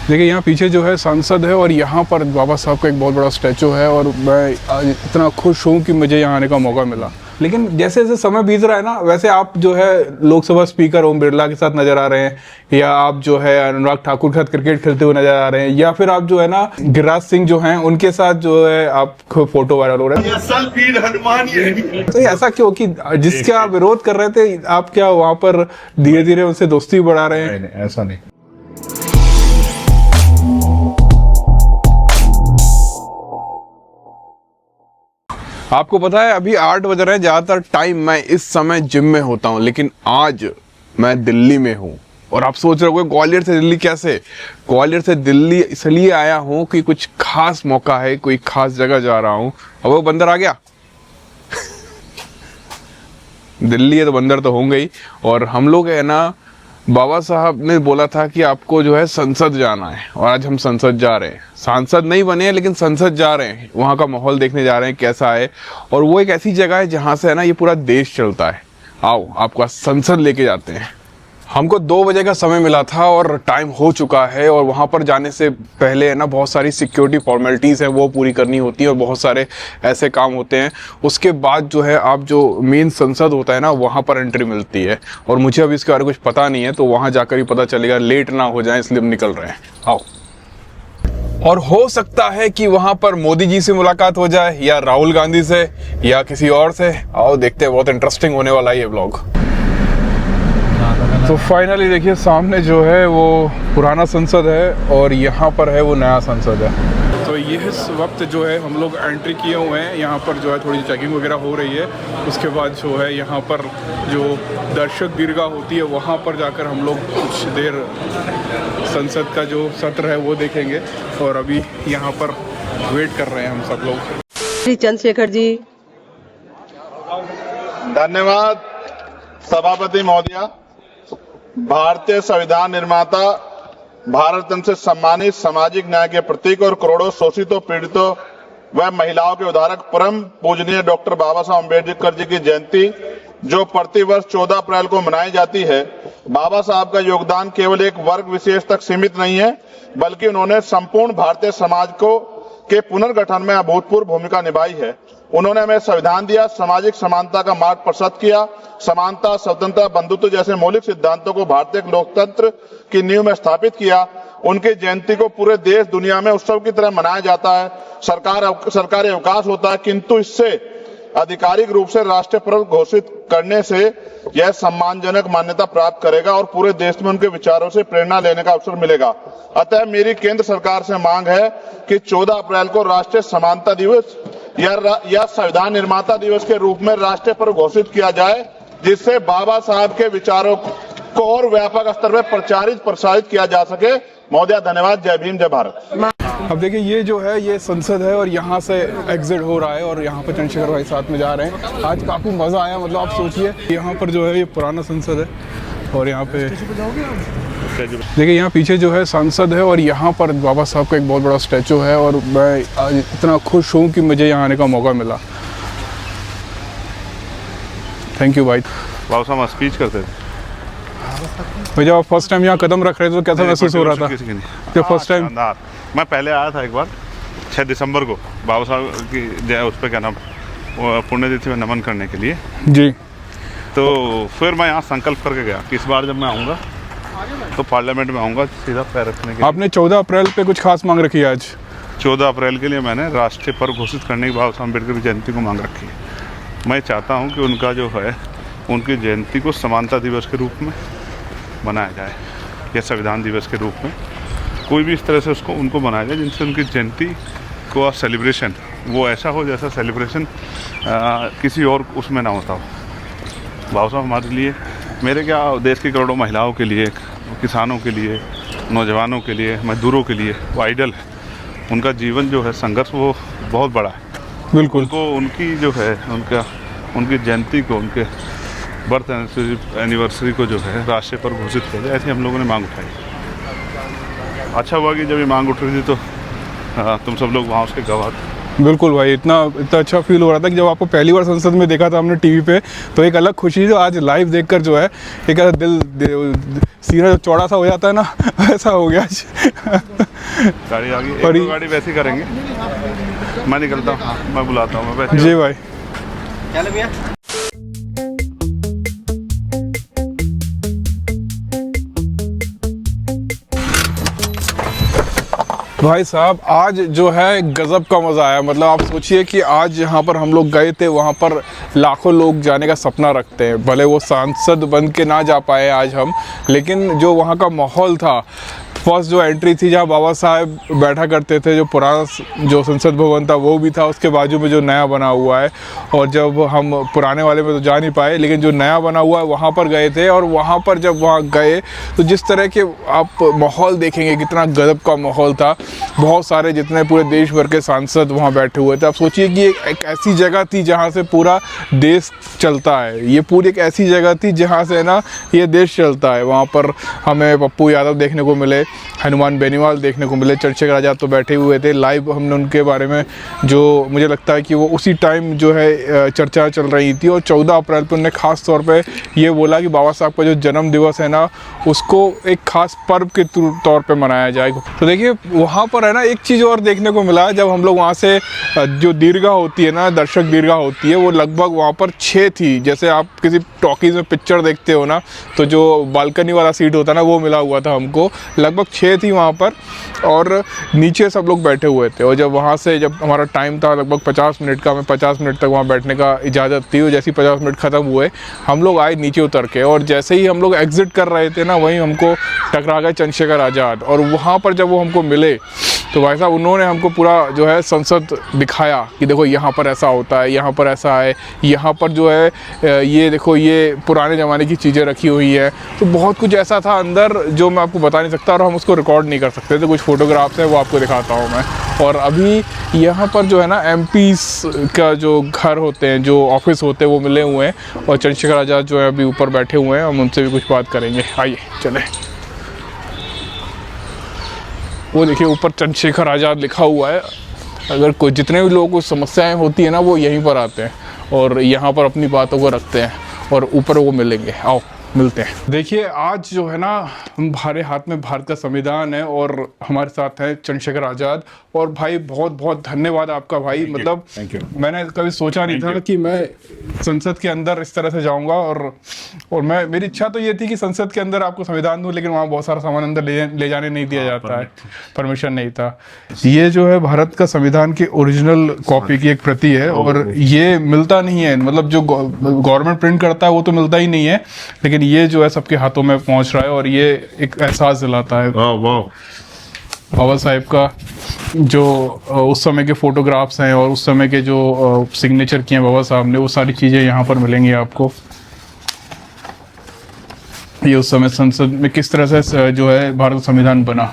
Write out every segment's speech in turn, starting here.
देखिए यहाँ पीछे जो है संसद है और यहाँ पर बाबा साहब का एक बहुत बड़ा स्टैचू है और मैं आज इतना खुश हूँ कि मुझे यहाँ आने का मौका मिला। लेकिन जैसे जैसे समय बीत रहा है ना, वैसे आप जो है लोकसभा स्पीकर ओम बिरला के साथ नजर आ रहे हैं, या आप जो है अनुराग ठाकुर के साथ क्रिकेट खेलते हुए नजर आ रहे हैं, या फिर आप जो है ना गिरिराज सिंह जो हैं उनके साथ जो है आपको फोटो वायरल हो रहा है। तो ऐसा क्यों कि जिसके आप विरोध कर रहे थे आप क्या वहां पर धीरे धीरे उनसे दोस्ती बढ़ा रहे हैं? नहीं, ऐसा नहीं। आपको पता है अभी 8 बज रहे हैं। ज़्यादातर टाइम मैं इस समय जिम में होता हूँ, लेकिन आज मैं दिल्ली में हूँ। और आप सोच रहे हो ग्वालियर से दिल्ली कैसे? ग्वालियर से दिल्ली इसलिए आया हूँ कि कुछ खास मौका है, कोई खास जगह जा रहा हूँ। अब वो बंदर आ गया दिल्ली है तो बंदर तो होंगे ही। और हम लोग है ना, बाबा साहब ने बोला था कि आपको जो है संसद जाना है, और आज हम संसद जा रहे हैं। सांसद नहीं बने हैं लेकिन संसद जा रहे हैं, वहाँ का माहौल देखने जा रहे हैं कैसा है। और वो एक ऐसी जगह है जहाँ से है ना ये पूरा देश चलता है। आओ आपको संसद लेके जाते हैं। हमको 2 बजे का समय मिला था और टाइम हो चुका है, और वहाँ पर जाने से पहले है ना बहुत सारी सिक्योरिटी फॉर्मेलिटीज़ हैं वो पूरी करनी होती है, और बहुत सारे ऐसे काम होते हैं। उसके बाद जो है आप जो मेन संसद होता है ना वहाँ पर एंट्री मिलती है, और मुझे अभी इसके बारे में कुछ पता नहीं है, तो वहाँ जाकर ही पता चलेगा। लेट ना हो जाए इसलिए हम निकल रहे हैं। आओ। और हो सकता है कि वहाँ पर मोदी जी से मुलाकात हो जाए, या राहुल गांधी से, या किसी और से। आओ देखते हैं, बहुत इंटरेस्टिंग होने वाला है ये व्लॉग। तो फाइनली देखिए सामने जो है वो पुराना संसद है और यहाँ पर है वो नया संसद है। तो ये इस वक्त जो है हम लोग एंट्री किए हुए हैं। यहाँ पर जो है थोड़ी चेकिंग वगैरह हो रही है। उसके बाद जो है यहाँ पर जो दर्शक दीर्घा होती है वहाँ पर जाकर हम लोग कुछ देर संसद का जो सत्र है वो देखेंगे। और अभी यहाँ पर वेट कर रहे हैं हम सब लोग। चंद्रशेखर जी। धन्यवाद सभापति महोदया। भारतीय संविधान निर्माता, भारत रत्न से सम्मानित सामाजिक न्याय के प्रतीक और करोड़ों शोषितों, पीड़ितों व महिलाओं के उद्धारक परम पूजनीय डॉक्टर बाबा साहब अम्बेडकर जी की जयंती जो प्रतिवर्ष 14 अप्रैल को मनाई जाती है। बाबा साहब का योगदान केवल एक वर्ग विशेष तक सीमित नहीं है, बल्कि उन्होंने संपूर्ण भारतीय समाज के पुनर्गठन में अभूतपूर्व भूमिका निभाई है। उन्होंने हमें संविधान दिया, सामाजिक समानता का मार्ग प्रशस्त किया, समानता, स्वतंत्रता, बंधुत्व जैसे मौलिक सिद्धांतों को भारतीय लोकतंत्र की नींव में स्थापित किया। उनकी जयंती को पूरे देश दुनिया में उत्सव की तरह मनाया जाता है। सरकारी अवकाश होता है, किंतु इससे आधिकारिक रूप से राष्ट्रीय पर्व घोषित करने से यह सम्मानजनक मान्यता प्राप्त करेगा और पूरे देश में उनके विचारों से प्रेरणा लेने का अवसर मिलेगा। अतः मेरी केंद्र सरकार से मांग है कि 14 अप्रैल को राष्ट्रीय समानता दिवस या संविधान निर्माता दिवस के रूप में राष्ट्रीय पर्व घोषित किया जाए, जिससे बाबा साहब के विचारों को और व्यापक स्तर पर प्रसारित किया जा सके। महोदय धन्यवाद। जय भीम, जय भारत। अब देखिए ये जो है ये संसद है और यहाँ से एग्जिट हो रहा है, और यहाँ पर चंद्रशेखर भाई साथ में जा रहे हैं। आज काफ़ी मज़ा आया। मतलब आप सोचिए यहाँ पर जो है ये पुराना संसद है, और यहाँ पे देखिए यहाँ पीछे जो है संसद है, और यहाँ पर बाबा साहब का एक बहुत बड़ा स्टैचू है। और मैं आज इतना खुश हूँ कि मुझे यहाँ आने का मौका मिला। थैंक यू भाई। बाबा साहब स्पीच करते थे भाई। जब आप फर्स्ट टाइम यहाँ कदम रख रहे थे तो कैसा महसूस हो रहा था? जब फर्स्ट टाइम मैं पहले आया था एक बार 6 दिसंबर को बाबा साहब की जय उस पर क्या नाम पुण्यतिथि में नमन करने के लिए जी। तो फिर मैं यहाँ संकल्प करके गया कि इस बार जब मैं आऊँगा तो पार्लियामेंट में आऊँगा सीधा पैर रखने के। आपने 14 अप्रैल पे कुछ खास मांग रखी है आज? 14 अप्रैल के लिए मैंने राष्ट्रीय पर्व घोषित करने की बाबा साहब अम्बेडकर की जयंती को मांग रखी है। मैं चाहता हूँ कि उनका जो है उनकी जयंती को समानता दिवस के रूप में मनाया जाए, या संविधान दिवस के रूप में, कोई भी इस तरह से उनको मनाया जाए जिनसे उनकी जयंती को सेलिब्रेशन वो ऐसा हो जैसा सेलिब्रेशन किसी और उसमें ना होता हो। बाबा साहब हमारे लिए, मेरे क्या देश की करोड़ों महिलाओं के लिए, किसानों के लिए, नौजवानों के लिए, मजदूरों के लिए वो आइडल है। उनका जीवन जो है संघर्ष वो बहुत बड़ा है। बिल्कुल। उनको उनकी जो है उनकी जयंती को, उनके बर्थ एनिवर्सरी को जो है राष्ट्रीय पर्व घोषित किया जाए, ऐसी हम लोगों ने मांग उठाई। अच्छा हुआ कि जब ये मांग उठ रही थी तो तुम सब लोग वहाँ उसके गवाह थे। बिल्कुल भाई, इतना इतना अच्छा फील हो रहा था कि जब आपको पहली बार संसद में देखा था हमने टीवी पे, तो एक अलग खुशी जो आज लाइव देखकर जो है एक अलग सीना जो चौड़ा सा हो जाता है ना, ऐसा हो गया आज। गाड़ी आ गई, एक और दो गाड़ी वैसे ही करेंगे, मैं निकलता हूँ, मैं बुलाता हूँ, मैं वैसे जी भाई। भाई साहब, आज जो है गजब का मज़ा आया। मतलब आप सोचिए कि आज जहाँ पर हम लोग गए थे वहाँ पर लाखों लोग जाने का सपना रखते हैं, भले वो सांसद बन के ना जा पाए आज हम, लेकिन जो वहाँ का माहौल था, फर्स्ट जो एंट्री थी जहाँ बाबा साहब बैठा करते थे, जो पुराना जो संसद भवन था वो भी था, उसके बाजू में जो नया बना हुआ है, और जब हम पुराने वाले में तो जा नहीं पाए, लेकिन जो नया बना हुआ है वहाँ पर गए थे। और वहाँ पर जब वहाँ गए तो जिस तरह के आप माहौल देखेंगे, कितना गजब का माहौल था। बहुत सारे जितने पूरे देश भर के सांसद वहाँ बैठे हुए थे। आप सोचिए कि एक ऐसी जगह थी जहाँ से पूरा देश चलता है, ये पूरी एक ऐसी जगह थी जहाँ से ना ये देश चलता है। वहाँ पर हमें पप्पू यादव देखने को मिले, हनुमान बेनीवाल देखने को मिले, चंद्रशेखर आज़ाद तो बैठे हुए थे। लाइव हमने उनके बारे में, जो मुझे लगता है कि वो उसी टाइम जो है चर्चा चल रही थी, और 14 अप्रैल पर उन्होंने ख़ास तौर पे ये बोला कि बाबा साहब का जो जन्म दिवस है ना, उसको एक ख़ास पर्व के तौर पे मनाया जाएगा। तो देखिए वहाँ पर है ना एक चीज़ और देखने को मिला, जब हम लोग वहाँ से जो दीर्घा होती है ना, दर्शक दीर्घा होती है, वो लगभग वहाँ पर 6 थी। जैसे आप किसी टॉकीज़ में पिक्चर देखते हो ना, तो जो बालकनी वाला सीट होता है ना, वो मिला हुआ था हमको, लगभग 6 थी वहाँ पर, और नीचे सब लोग बैठे हुए थे। और जब वहाँ से, जब हमारा टाइम था लगभग 50 मिनट का, हमें 50 मिनट तक वहाँ बैठने का इजाज़त थी, और जैसे ही 50 मिनट ख़त्म हुए हम लोग आए नीचे उतर के, और जैसे ही हम लोग एग्ज़िट कर रहे थे ना, वहीं हमको टकरा गए चंद्रशेखर आज़ाद। और वहाँ पर जब वो हमको मिले तो भाई साहब उन्होंने हमको पूरा जो है संसद दिखाया कि देखो यहाँ पर ऐसा होता है, यहाँ पर ऐसा है, यहाँ पर जो है ये देखो ये पुराने ज़माने की चीज़ें रखी हुई है। तो बहुत कुछ ऐसा था अंदर जो मैं आपको बता नहीं सकता, और हम उसको रिकॉर्ड नहीं कर सकते। तो कुछ फ़ोटोग्राफ्स हैं वो आपको दिखाता हूँ मैं। और अभी यहाँ पर जो है ना MPs का जो घर होते हैं, जो ऑफिस होते हैं, वो मिले हुए हैं, और चंद्रशेखर आज़ाद जो है अभी ऊपर बैठे हुए हैं। हम उनसे भी कुछ बात करेंगे, आइए चलें। वो देखिए ऊपर चंद्रशेखर आज़ाद लिखा हुआ है। अगर कोई जितने भी लोगों को समस्याएं होती है ना, वो यहीं पर आते हैं और यहाँ पर अपनी बातों को रखते हैं, और ऊपर वो मिलेंगे। आओ मिलते हैं। देखिए आज जो है ना, हमारे हाथ में भारत का संविधान है, और हमारे साथ है चंद्रशेखर आज़ाद। और भाई बहुत बहुत धन्यवाद आपका भाई। मतलब मैंने कभी सोचा नहीं था कि मैं संसद के अंदर इस तरह से जाऊंगा, और मैं, मेरी इच्छा तो ये थी कि संसद के अंदर आपको संविधान दूं, लेकिन वहाँ बहुत सारा सामान अंदर ले जाने नहीं दिया जाता है, परमिशन नहीं था। ये जो है भारत का संविधान की ओरिजिनल कॉपी की एक प्रति है, और ये मिलता नहीं है। मतलब जो गवर्नमेंट प्रिंट करता है वो तो मिलता ही नहीं है, लेकिन ये जो है सबके हाथों में पहुंच रहा है, और ये एक एहसास दिलाता है। बाबा साहेब का जो उस समय के फोटोग्राफ्स हैं, और उस समय के जो सिग्नेचर किए हैं बाबा साहब ने, वो सारी चीज़ें यहाँ पर मिलेंगी आपको। ये उस समय संसद में किस तरह से जो है भारत संविधान बना।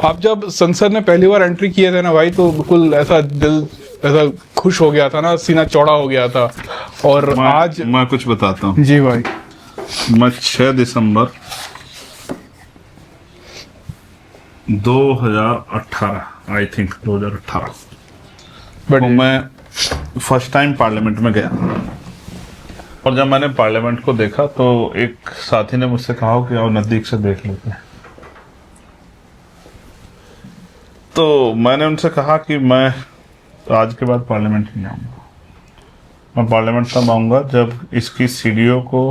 आप जब संसद में पहली बार एंट्री किए थे ना भाई, तो बिल्कुल ऐसा दिल ऐसा खुश हो गया था ना, सीना चौड़ा हो गया था। और आज मैं कुछ बताता हूँ जी भाई। मैं 6 दिसंबर 2018 आई थिंक 2018 तो मैं फर्स्ट टाइम पार्लियामेंट में गया, और जब मैंने पार्लियामेंट को देखा तो एक साथी ने मुझसे कहा कि आओ नजदीक से देख लेते हैं। तो मैंने उनसे कहा कि मैं आज के बाद पार्लियामेंट नहीं आऊंगा। मैं पार्लियामेंट तब आऊंगा जब इसकी सीढ़ियों को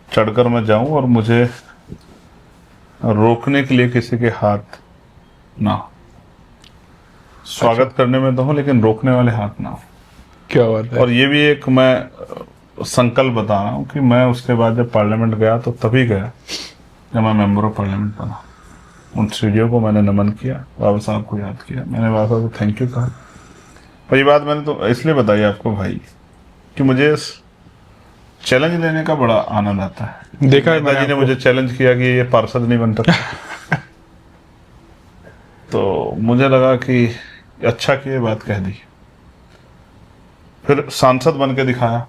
चढ़कर मैं जाऊं और मुझे रोकने के लिए किसी के हाथ ना हो। स्वागत करने में तो हूं, लेकिन रोकने वाले हाथ ना हो। क्या बात है। और ये भी एक मैं संकल्प बता रहा हूँ कि मैं उसके बाद जब पार्लियामेंट गया तो तभी गया जब मैं मेंबर ऑफ पार्लियामेंट बना। उन सीढ़ियों को मैंने नमन किया, बाबा साहब को याद किया, मैंने बाबा साहब को थैंक यू कहा। और ये बात मैंने तो इसलिए बताई आपको भाई कि मुझे चैलेंज लेने का बड़ा आनंद आता है। देखा है नेताजी ने मुझे चैलेंज किया कि ये पार्षद नहीं बन सकता तो मुझे लगा कि अच्छा कि ये बात कह दी। फिर सांसद बन के दिखाया।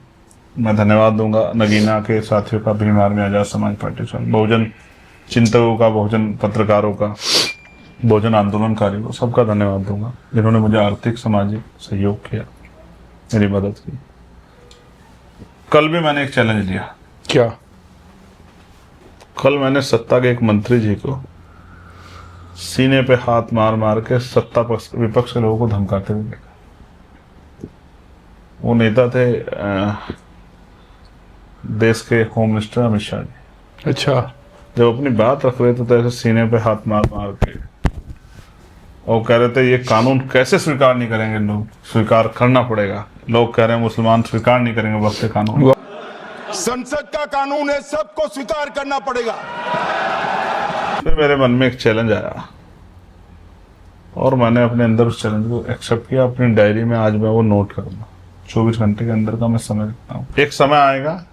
मैं धन्यवाद दूंगा नगीना के साथियों का, भीम आर्मी आजाद समाज पार्टी से, बहुजन चिंतकों का, बहुजन पत्रकारों का, भोजन आंदोलनकारियों को सबका धन्यवाद दूंगा जिन्होंने मुझे आर्थिक सामाजिक सहयोग किया, मेरी मदद की। कल भी मैंने एक चैलेंज लिया। क्या? कल मैंने सत्ता के एक मंत्री जी को सीने पे हाथ मार मार के सत्ता विपक्ष के लोगों को धमकाते हुए देखा। वो नेता थे देश के होम मिनिस्टर अमित शाह जी। अच्छा। जब अपनी बात रख रहे थे तो ऐसे सीने पे हाथ मार मार के और कह रहे थे ये कानून कैसे स्वीकार नहीं करेंगे, लोग स्वीकार करना पड़ेगा। लोग कह रहे हैं मुसलमान स्वीकार नहीं करेंगे वक्त के कानून। संसद का कानून है, सबको स्वीकार करना पड़ेगा। फिर मेरे मन में एक चैलेंज आया और मैंने अपने अंदर उस चैलेंज को एक्सेप्ट किया। अपनी डायरी में आज मैं वो नोट करूंगा। 24 घंटे के अंदर का मैं समय रखता हूँ। एक समय आएगा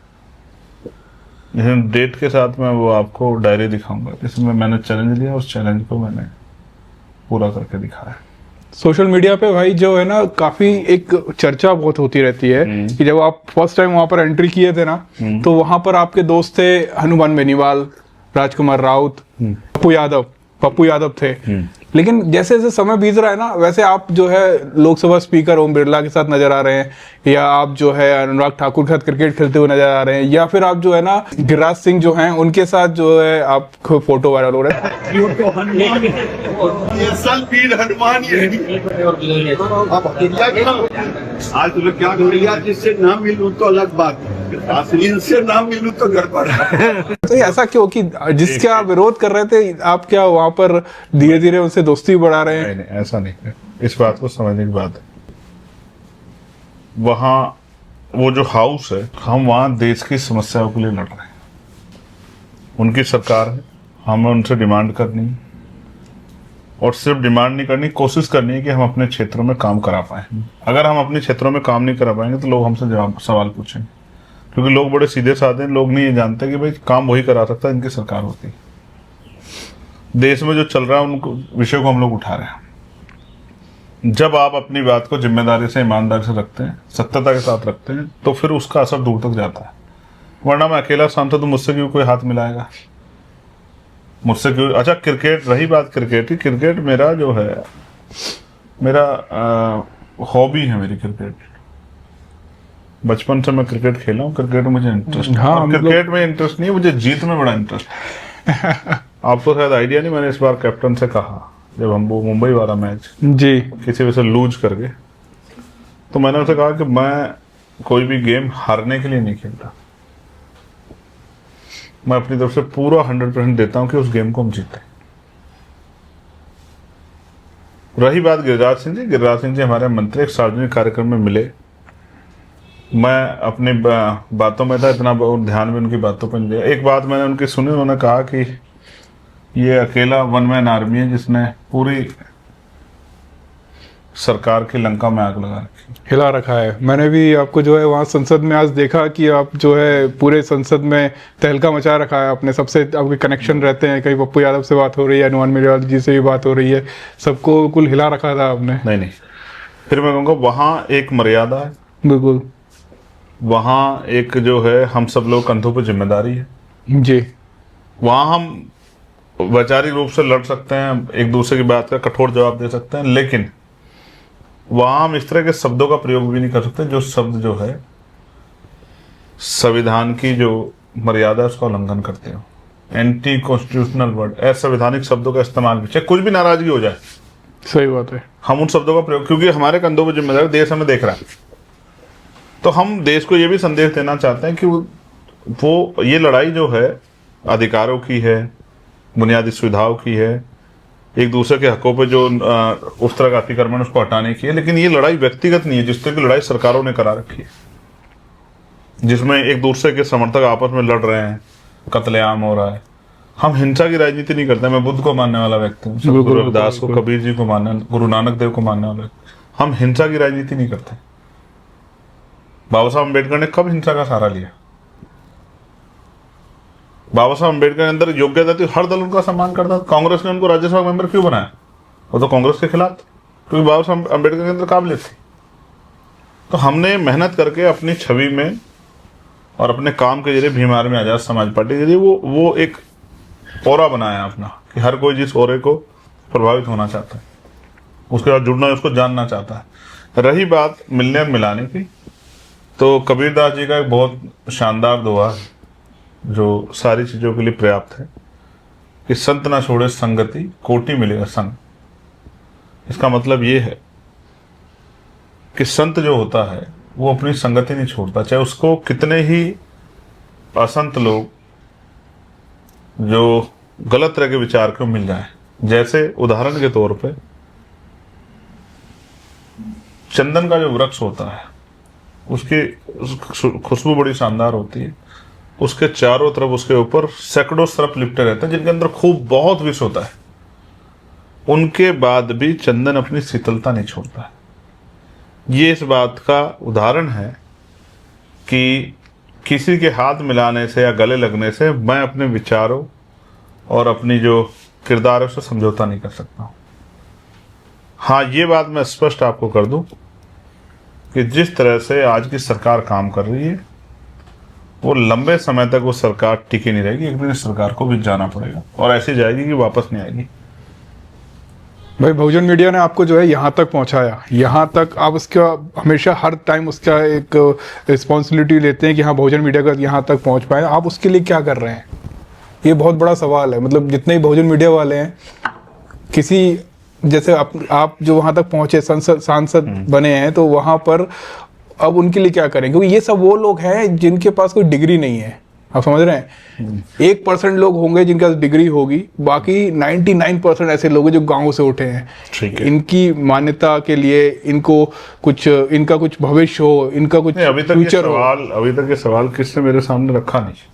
डेट के साथ मैं वो आपको डायरी दिखाऊंगा जिसमें मैंने चैलेंज लिया, उस चैलेंज को मैंने पूरा करके दिखाया। सोशल मीडिया पे भाई जो है ना काफी एक चर्चा बहुत होती रहती है कि जब आप फर्स्ट टाइम वहां पर एंट्री किए थे ना तो वहां पर आपके दोस्त थे हनुमान बेनीवाल, राजकुमार राउत, पप्पू यादव थे। लेकिन जैसे जैसे समय बीत रहा है ना वैसे आप जो है लोकसभा स्पीकर ओम बिरला के साथ नजर आ रहे हैं, या आप जो है अनुराग ठाकुर के साथ क्रिकेट खेलते हुए नजर आ रहे हैं, या फिर आप जो है ना गिरिराज सिंह जो हैं उनके साथ जो है आपको फोटो वायरल हो रहा है। आज तुझे क्या यार, जिससे ना मिलूं तो अलग बात, असली से ना मिलूं तो गड़बड़। तो ये ऐसा क्यों कि जिसका विरोध कर रहे थे आप क्या वहां पर धीरे धीरे उनसे दोस्ती बढ़ा रहे हैं? नहीं, ऐसा नहीं है। इस बात को समझने की बात है। वहां वो जो हाउस है, हम वहां देश की समस्याओं के लिए लड़ रहे हैं। उनकी सरकार है, हमें उनसे डिमांड करनी है और सिर्फ डिमांड नहीं करनी, कोशिश करनी है कि हम अपने क्षेत्रों में काम करा पाए। अगर हम अपने क्षेत्रों में काम नहीं करा पाएंगे तो लोग हमसे सवाल पूछेंगे, क्योंकि लोग बड़े सीधे साधे हैं। लोग नहीं ये जानते कि भाई काम वही करा सकता है इनकी सरकार होती है। देश में जो चल रहा है उनको विषय को हम लोग उठा रहे हैं। जब आप अपनी बात को जिम्मेदारी से, ईमानदारी से रखते हैं, सत्यता के साथ रखते हैं, तो फिर उसका असर दूर तक जाता है। वरना मैं अकेला सांसद तो मुझसे क्यों कोई हाथ मिलाएगा, मुझसे क्यों। अच्छा, क्रिकेट, रही बात क्रिकेट की, क्रिकेट मेरा जो है, मेरा हॉबी है मेरी क्रिकेट। बचपन से मैं क्रिकेट खेला हूँ, क्रिकेट में मुझे इंटरेस्ट। हाँ, क्रिकेट में इंटरेस्ट नहीं है, मुझे जीत में बड़ा इंटरेस्ट है। आपको शायद आइडिया नहीं, मैंने इस बार कैप्टन से कहा जब हम वो मुंबई वाला मैच जी किसी वजह से लूज कर गए, तो मैंने उनसे कहा कि मैं कोई भी गेम हारने के लिए नहीं खेलता, मैं अपनी तरफ से पूरा 100% देता हूं कि उस गेम को हम जीतें। रही बात गिरिराज सिंह जी हमारे मंत्री एक सार्वजनिक कार्यक्रम में मिले। मैं अपनी बातों में था, इतना ध्यान में उनकी बातों पर नहीं दिया। एक बात मैंने उनकी सुनी, उन्होंने कहा कि ये अकेला वन मैन आर्मी है जिसने पूरी सरकार की लंका में आग लगा रखी, हिला रखा है। मैंने भी आपको जो है वहाँ संसद में आज देखा कि आप जो है पूरे संसद में तहलका मचा रखा है। अपने सबसे आपके कनेक्शन रहते हैं, कहीं पप्पू यादव से बात हो रही है, हनुमान बेनीवाल जी से भी बात हो रही है, सबको कुल हिला रखा था आपने। नहीं, फिर मैं कहूँगा वहाँ एक मर्यादा है, बिल्कुल। वहाँ एक जो है हम सब लोग कंधों पर जिम्मेदारी है जी। वहाँ हम वैचारिक रूप से लड़ सकते हैं, एक दूसरे की बात का कठोर जवाब दे सकते हैं, लेकिन वहां हम इस तरह के शब्दों का प्रयोग भी नहीं कर सकते जो शब्द जो है संविधान की जो मर्यादा है उसका उल्लंघन करते हो। एंटी कॉन्स्टिट्यूशनल वर्ड, असंवैधानिक शब्दों का इस्तेमाल भी, चाहे कुछ भी नाराजगी हो जाए, सही बात है, हम उन शब्दों का प्रयोग, क्योंकि हमारे कंधों पर जिम्मेदारी, देश हमें देख रहा है, तो हम देश को यह भी संदेश देना चाहते हैं कि वो ये लड़ाई जो है अधिकारों की है, बुनियादी सुविधाओं की है, एक दूसरे के हकों पे जो उस तरह का अतिक्रमण उसको हटाने की है। लेकिन ये लड़ाई व्यक्तिगत नहीं है, जिस तरह की लड़ाई सरकारों ने करा रखी है, जिसमें एक दूसरे के समर्थक आपस में लड़ रहे हैं, कत्लेआम हो रहा है। हम हिंसा की राजनीति नहीं करते। मैं बुद्ध को मानने वाला व्यक्ति हूँ, गुरु रविदास को, कबीर जी को मानने, गुरु नानक देव को मानने वाला। हम हिंसा की राजनीति नहीं करते। बाबा साहब अम्बेडकर ने कब हिंसा का सहारा लिया? बाबा साहब अम्बेडकर के अंदर योग्यता थी, हर दल उनका सम्मान करता था। कांग्रेस ने उनको राज्यसभा मेंबर क्यों बनाया? वो तो कांग्रेस के खिलाफ, क्योंकि बाबा साहब अम्बेडकर के अंदर काबिलियत थी। तो हमने मेहनत करके अपनी छवि में और अपने काम के जरिए भीम आर्मी आजाद समाज पार्टी के जरिए वो एक ओरा बनाया अपना, कि हर कोई जिस ओरे को प्रभावित होना चाहता है, उसके साथ जुड़ना, उसको जानना चाहता है। रही बात मिलने मिलाने की, तो कबीरदास जी का एक बहुत शानदार दोहा है जो सारी चीज़ों के लिए पर्याप्त है कि संत ना छोड़े संगति, कोटि मिलेगा संग। इसका मतलब ये है कि संत जो होता है वो अपनी संगति नहीं छोड़ता, चाहे उसको कितने ही असंत लोग जो गलत तरह के विचार को मिल जाए। जैसे उदाहरण के तौर पे चंदन का जो वृक्ष होता है उसकी खुशबू बड़ी शानदार होती है, उसके चारों तरफ उसके ऊपर सैकड़ों सर्प लिपटे रहते हैं जिनके अंदर खूब बहुत विष होता है, उनके बाद भी चंदन अपनी शीतलता नहीं छोड़ता है। ये इस बात का उदाहरण है कि किसी के हाथ मिलाने से या गले लगने से मैं अपने विचारों और अपनी जो किरदार है उससे समझौता नहीं कर सकता हूँ। हाँ, ये बात मैं स्पष्ट आपको कर दूं कि जिस तरह से आज की सरकार काम कर रही है वो लंबे समय तक वो सरकार टिकी नहीं रहेगी। एक दिन इस सरकार को भी जाना पड़ेगा और ऐसी जाएगी कि वापस नहीं आएगी। भाई बहुजन मीडिया ने आपको जो है यहाँ तक पहुँचाया, यहाँ तक आप उसका हमेशा हर टाइम उसका एक रिस्पॉन्सिबिलिटी लेते हैं कि हाँ बहुजन मीडिया का यहाँ तक पहुँच पाए। आप उसके लिए क्या कर रहे हैं, ये बहुत बड़ा सवाल है। मतलब जितने भी बहुजन मीडिया वाले हैं, किसी जैसे आप जो वहाँ तक पहुँचे सांसद बने हैं, तो वहाँ पर अब उनके लिए क्या करें, क्योंकि ये सब वो लोग हैं जिनके पास कोई डिग्री नहीं है। आप समझ रहे हैं, 1% लोग होंगे जिनके पास डिग्री होगी, बाकी 99% ऐसे लोग हैं जो गाँव से उठे हैं। ठीक है। इनकी मान्यता के लिए इनको कुछ, इनका कुछ भविष्य हो, इनका कुछ फ्यूचर हो। अभी तक ये सवाल किसने मेरे सामने रखा नहीं।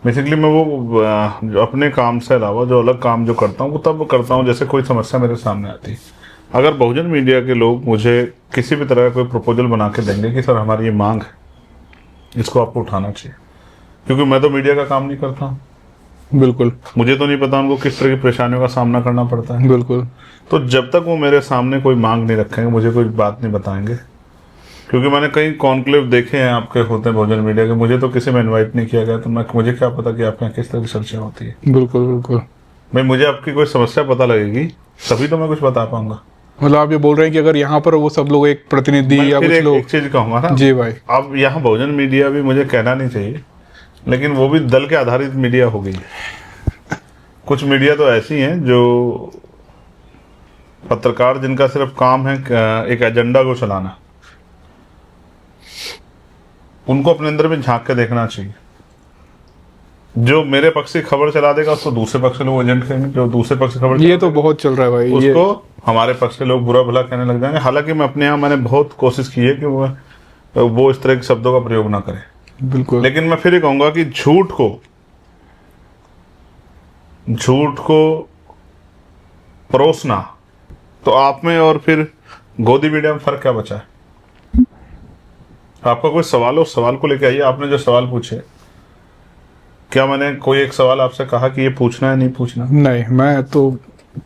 बेसिकली मैं वो जो अपने काम से अलावा जो अलग काम जो करता हूँ वो तब करता हूँ जैसे कोई समस्या मेरे सामने आती है। अगर बहुजन मीडिया के लोग मुझे किसी भी तरह का कोई प्रपोजल बना के देंगे कि सर हमारी ये मांग है, इसको आपको उठाना चाहिए, क्योंकि मैं तो मीडिया का काम नहीं करता हूँ, बिल्कुल मुझे तो नहीं पता उनको किस तरह की परेशानियों का सामना करना पड़ता है। बिल्कुल। तो जब तक वो मेरे सामने कोई मांग नहीं रखेंगे, मुझे कोई बात नहीं बताएंगे, क्योंकि मैंने कई कॉन्क्लेव देखे हैं आपके होते हैं बहुजन मीडिया के, मुझे तो किसी में इनवाइट नहीं किया गया, तो मुझे क्या पता कि आपके यहाँ किस तरह की चर्चा होती है। बिल्कुल बिल्कुल भाई मुझे आपकी कोई समस्या पता लगेगी तभी तो मैं कुछ बता पाऊंगा। मतलब आप ये बोल रहे हैं कि अगर यहाँ पर वो सब लोग एक प्रतिनिधि या कुछ लोग, एक चीज कहूंगा ना जी भाई, अब यहाँ बहुजन मीडिया भी मुझे कहना नहीं चाहिए, लेकिन वो भी दल के आधारित मीडिया हो गई। कुछ मीडिया तो ऐसी हैं जो पत्रकार जिनका सिर्फ काम है एक एजेंडा को चलाना, उनको अपने अंदर भी झांक के देखना चाहिए। जो मेरे पक्ष की खबर चला देगा उसको दूसरे पक्ष के लोग एजेंट कहेंगे, जो दूसरे पक्ष की खबर ये तो बहुत चल रहा है भाई, उसको हमारे पक्ष के लोग बुरा भला कहने लग जाएंगे। हालांकि मैं अपने यहाँ मैंने बहुत कोशिश की है कि वो इस तरह के शब्दों का प्रयोग ना करें। बिल्कुल। लेकिन मैं फिर ये कहूंगा कि झूठ को परोसना, तो आप में और फिर गोदी मीडिया में फर्क क्या बचा है? आपका कोई सवाल हो, सवाल को लेके आइए। आपने जो सवाल पूछे, क्या मैंने कोई एक सवाल आपसे कहा कि ये पूछना है नहीं पूछना? नहीं, मैं तो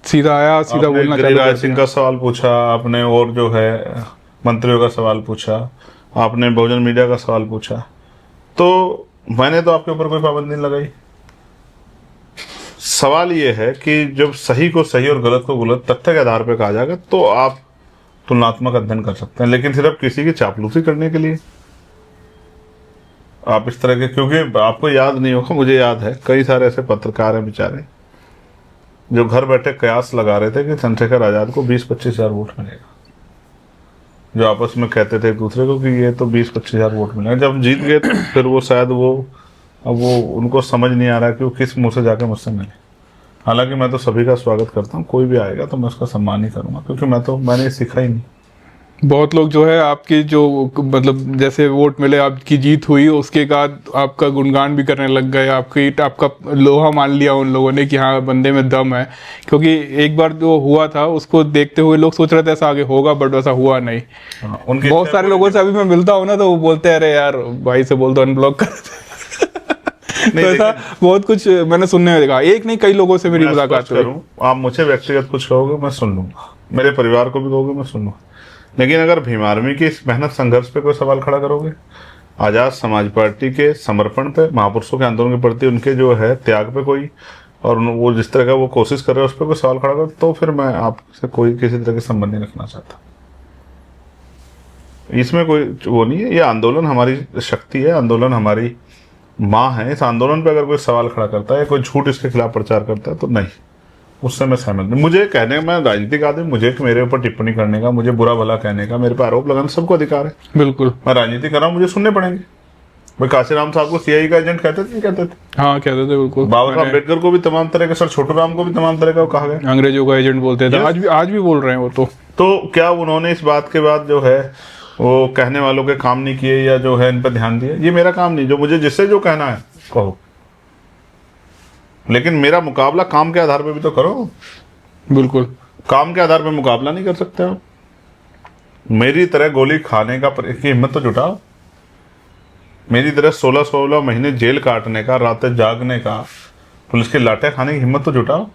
सीधा आया, सीधा बोलना चालू गिरिराज कर सिंह दिया। का सवाल पूछा आपने, और जो है मंत्रियों का सवाल पूछा आपने, बहुजन मीडिया का सवाल पूछा, तो मैंने तो आपके ऊपर कोई पाबंदी नहीं लगाई। सवाल ये है कि जब सही को सही और गलत को गलत तथ्य के आधार पर कहा जाएगा तो आप तुलनात्मक अध्ययन कर सकते हैं, लेकिन सिर्फ किसी की चापलूसी करने के लिए आप इस तरह के, क्योंकि आपको याद नहीं होगा, मुझे याद है कई सारे ऐसे पत्रकार हैं बेचारे जो घर बैठे कयास लगा रहे थे कि चंद्रशेखर आजाद को 20-25 हजार वोट मिलेगा, जो आपस में कहते थे एक दूसरे को कि ये तो 20-25 हजार वोट मिलेगा। जब जीत गए तो फिर वो शायद अब वो उनको समझ नहीं आ रहा कि वो किस मुंह से जाके मुझसे मिले। हालांकि मैं तो सभी का स्वागत करता हूँ, कोई भी आएगा तो मैं उसका सम्मान ही करूँगा, क्योंकि मैंने सीखा ही नहीं। बहुत लोग जो है आपकी जो मतलब जैसे वोट मिले, आपकी जीत हुई, उसके बाद आपका गुणगान भी करने लग गए, आपका लोहा मान लिया उन लोगों ने कि हाँ बंदे में दम है। क्योंकि एक बार जो हुआ था उसको देखते हुए लोग सोच रहे थे ऐसा आगे होगा, बट वैसा हुआ नहीं। बहुत सारे लोगों से अभी मैं मिलता हूँ ना, तो वो बोलते हैं अरे यार भाई से बोल दो अनब्लॉक कर तो ऐसा बहुत कुछ मैंने सुनने में देखा, एक नहीं कई लोगों से मेरी मुलाकात हुई। आप मुझे व्यक्तिगत कुछ कहोगे मैं सुन लूंगा, मेरे परिवार को भी कहोगे मैं सुन लूंगा, लेकिन अगर भीम आर्मी की इस मेहनत संघर्ष पे कोई सवाल खड़ा करोगे, आजाद समाज पार्टी के समर्पण पे, महापुरुषों के आंदोलन के प्रति उनके जो है त्याग पे कोई और वो जिस तरह का वो कोशिश कर रहे हैं उस पर कोई सवाल खड़ा कर, तो फिर मैं आपसे कोई किसी तरह के संबंध नहीं रखना चाहता। इसमें कोई वो नहीं है। ये आंदोलन हमारी शक्ति है, आंदोलन हमारी माँ है। इस आंदोलन पे अगर कोई सवाल खड़ा करता है, कोई झूठ इसके खिलाफ प्रचार करता है, तो नहीं, उससे मैं सहमत नहीं। मुझे कहने मैं राजनीतिक आदमी, मुझे मेरे ऊपर टिप्पणी करने का, मुझे बुरा भला कहने का, मेरे पे आरोप लगाने सबको अधिकार है। बिल्कुल। मैं राजनीति कर रहा हूँ, मुझे सुनने पड़ेंगे। भाई काशीराम साहब को सीआईए का एजेंट कहते थे, नहीं कहते थे? हाँ कहते थे, बिल्कुल। बाबा साहब अम्बेडकर को भी तमाम तरह के, सर छोटू राम को भी तमाम तरह का कहा गया, अंग्रेजों का एजेंट बोलते थे। आज भी बोल रहे हैं वो। तो क्या उन्होंने इस बात के बाद जो है वो कहने वालों के काम नहीं किए, या जो है इन पर ध्यान दिया? ये मेरा काम नहीं, जो मुझे जिससे जो कहना है कहो, लेकिन मेरा मुकाबला काम के आधार पे भी तो करो। बिल्कुल। काम के आधार पे मुकाबला नहीं कर सकते आप। मेरी तरह गोली खाने की हिम्मत तो जुटाओ। मेरी तरह 16 महीने जेल काटने का, रातें जागने का, पुलिस की लाठें खाने की हिम्मत तो जुटाओ।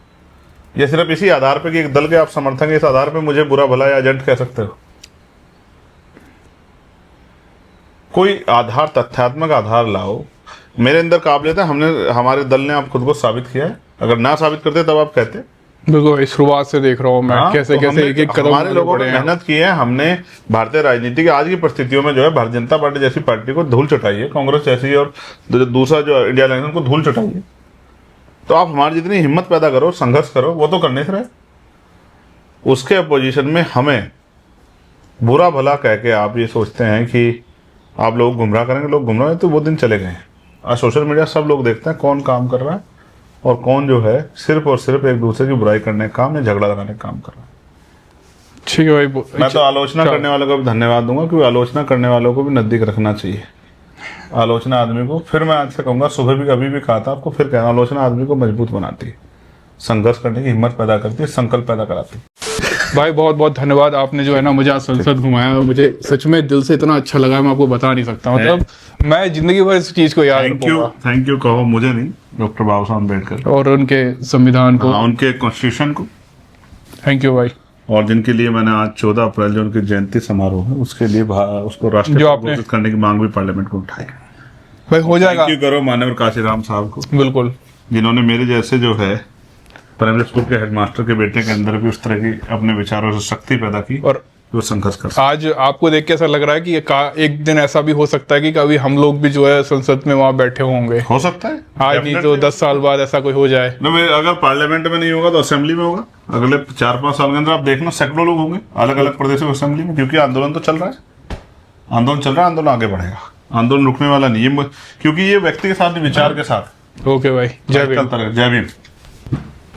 या सिर्फ इसी आधार पे कि एक दल के आप समर्थक हैं, इस आधार पे मुझे बुरा भला या एजेंट कह सकते हो? कोई आधार, तथ्यात्मक आधार लाओ। मेरे अंदर काबिलियत है, हमारे दल ने आप खुद को साबित किया है। अगर ना साबित करते तब आप कहते। बिल्कुल, शुरुआत से देख रहा हूँ मैं। हाँ, कैसे तो कैसे एक एक कदम हमारे लोगों ने बढ़े हैं। मेहनत की है। हमने भारतीय राजनीति की आज की परिस्थितियों में जो है भारतीय जनता पार्टी जैसी पार्टी को धूल चटाई है, कांग्रेस जैसी, और दूसरा जो इंडिया अलायंस को धूल चटाई है। तो आप हमारी जितनी हिम्मत पैदा करो, संघर्ष करो, वो तो करने से रहे। उसके अपोजिशन में हमें बुरा भला कह के आप ये सोचते हैं कि आप लोग गुमराह करेंगे। लोग गुमराह, तो वो दिन चले गए हैं। आज सोशल मीडिया सब लोग देखते हैं कौन काम कर रहा है और कौन जो है सिर्फ और सिर्फ एक दूसरे की बुराई करने का काम या झगड़ा लगाने का काम कर रहा है। ठीक है भाई। मैं तो आलोचना करने वालों को भी धन्यवाद दूंगा, क्योंकि आलोचना करने वालों को भी नजदीक रखना चाहिए। आलोचना आदमी को, फिर मैं आज से कहूंगा, सुबह भी कभी भी कहा था आपको, फिर कहना, आलोचना आदमी को मजबूत बनाती है, संघर्ष करने की हिम्मत पैदा करती है, संकल्प पैदा कराती है। भाई बहुत बहुत धन्यवाद। आपने जो है ना मुझे आज संसद घुमाया, मुझे सच में दिल से इतना अच्छा लगा, मैं आपको बता नहीं सकता। मतलब मैं जिंदगी भर इस चीज को याद रखूंगा। थैंक यू कहो मुझे नहीं, डॉक्टर बाबा साहब अम्बेडकर और उनके संविधान को, उनके कॉन्स्टिट्यूशन को। थैंक यू भाई। और जिनके लिए मैंने आज 14 अप्रैल जो उनकी जयंती समारोह है, उसके लिए उसको राष्ट्रीय घोषित करने की मांग भी पार्लियामेंट में उठाई। भाई हो जाएगा। थैंक यू करो माननीय काशीराम साहब को, बिल्कुल, जिन्होंने मेरे जैसे जो है प्राइमरी स्कूल के हेडमास्टर के बेटे के अंदर भी उस तरह की अपने विचारों से शक्ति पैदा की और वो संघर्ष कर। आज आपको देख के ऐसा लग रहा है कि एक दिन ऐसा भी हो सकता है कि कभी हम लोग भी जो है संसद में वहां बैठे होंगे। हो सकता है, आज नहीं तो 10 साल बाद ऐसा कोई हो जाए। अगर पार्लियामेंट में नहीं होगा तो असेंबली में होगा। अगले 4-5 साल के अंदर आप देखना सैकड़ों लोग होंगे अलग अलग प्रदेशों की असेंबली में, क्योंकि आंदोलन तो चल रहा है। आंदोलन आगे बढ़ेगा, आंदोलन रुकने वाला नहीं है, क्योंकि ये व्यक्ति के साथ, विचार के साथ। ओके भाई, जय भीम। जय भीम।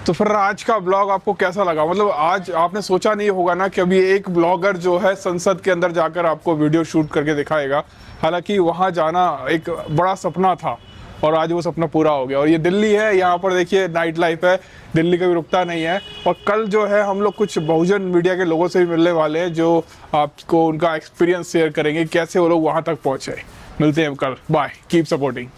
तो फिर आज का ब्लॉग आपको कैसा लगा? मतलब आज आपने सोचा नहीं होगा ना कि अभी एक ब्लॉगर जो है संसद के अंदर जाकर आपको वीडियो शूट करके दिखाएगा। हालांकि वहां जाना एक बड़ा सपना था और आज वो सपना पूरा हो गया। और ये दिल्ली है, यहाँ पर देखिए नाइट लाइफ है, दिल्ली कभी रुकता नहीं है। और कल जो है हम लोग कुछ बहुजन मीडिया के लोगों से भी मिलने वाले हैं, जो आपको उनका एक्सपीरियंस शेयर करेंगे, कैसे वो लोग वहां तक पहुंचे। मिलते हैं कल, बाय, कीप सपोर्टिंग।